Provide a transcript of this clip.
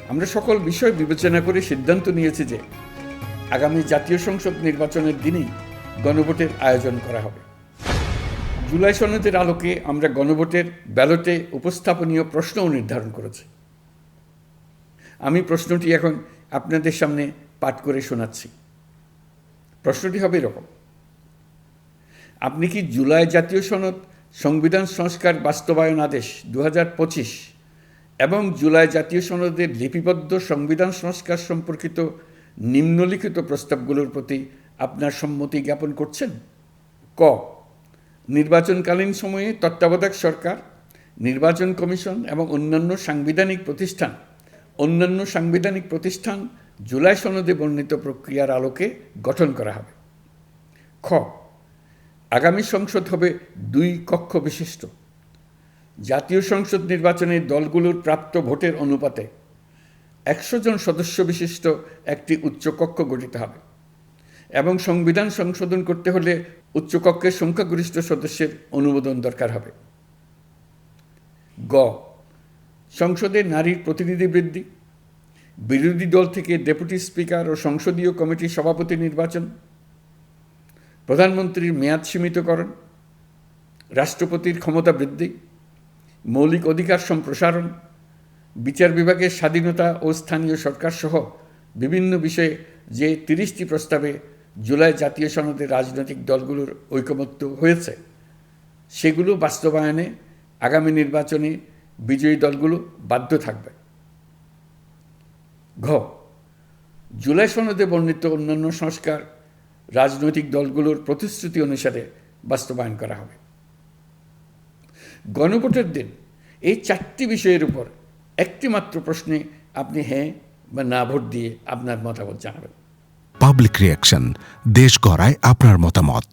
আমরা সকল বিষয় বিবেচনা করে সিদ্ধান্ত নিয়েছি যে আগামী জাতীয় সংসদ নির্বাচনের দিনেই গণভোটের আয়োজন করা হবে। জুলাই সনদের আলোকে আমরা গণভোটের ব্যালটে উপস্থাপনীয় প্রশ্নও নির্ধারণ করেছি। আমি প্রশ্নটি এখন আপনাদের সামনে পাঠ করে শোনাচ্ছি। প্রশ্নটি হবে এরকম: আপনি কি জুলাই জাতীয় সনদ সংবিধান সংস্কার বাস্তবায়ন আদেশ 2025 এবং জুলাই জাতীয় সনদের লিপিবদ্ধ সংবিধান সংস্কার সম্পর্কিত নিম্নলিখিত প্রস্তাবগুলোর প্রতি আপনার সম্মতি জ্ঞাপন করছেন? ক, নির্বাচনকালীন সময়ে তত্ত্বাবধায়ক সরকার, নির্বাচন কমিশন এবং অন্যান্য সাংবিধানিক প্রতিষ্ঠান জুলাই সনদে বর্ণিত প্রক্রিয়ার আলোকে গঠন করা হবে। খ, আগামী সংসদ হবে 2 কক্ষ বিশিষ্ট। জাতীয় সংসদ নির্বাচনে দলগুলোর প্রাপ্ত ভোটের অনুপাতে 100 জন সদস্য বিশিষ্ট একটি উচ্চকক্ষ গঠিত হবে এবং সংবিধান সংশোধন করতে হলে উচ্চকক্ষের সংখ্যাগরিষ্ঠ সদস্যের অনুমোদন দরকার হবে। গ, সংসদে নারীর প্রতিনিধি বৃদ্ধি, বিরোধী দল থেকে ডেপুটি স্পিকার ও সংসদীয় কমিটির সভাপতি নির্বাচন, প্রধানমন্ত্রীর মেয়াদ সীমিতকরণ, রাষ্ট্রপতির ক্ষমতা বৃদ্ধি, মৌলিক অধিকার সম্প্রসারণ, বিচার বিভাগের স্বাধীনতা ও স্থানীয় সরকার সহ বিভিন্ন বিষয়ে যে 30টি প্রস্তাবে জুলাই জাতীয় সনদে রাজনৈতিক দলগুলোর ঐকমত্য হয়েছে সেগুলো বাস্তবায়নে আগামী নির্বাচনে বিজয়ী দলগুলো বাধ্য থাকবে। ঘ, জুলাই সনদে বর্ণিত অন্যান্য সংস্কার রাজনৈতিক দলগুলোর প্রতিশ্রুতি অনুসারে বাস্তবায়ন করা হবে। গণভোটের দিন এই 4টি বিষয়ের উপর একটি মাত্র প্রশ্নে আপনি হ্যাঁ বা না ভোট দিয়ে আপনার মতামত জানাবেন। পাবলিক রিঅ্যাকশন, দেশ গড়ায় আপনার মতামত।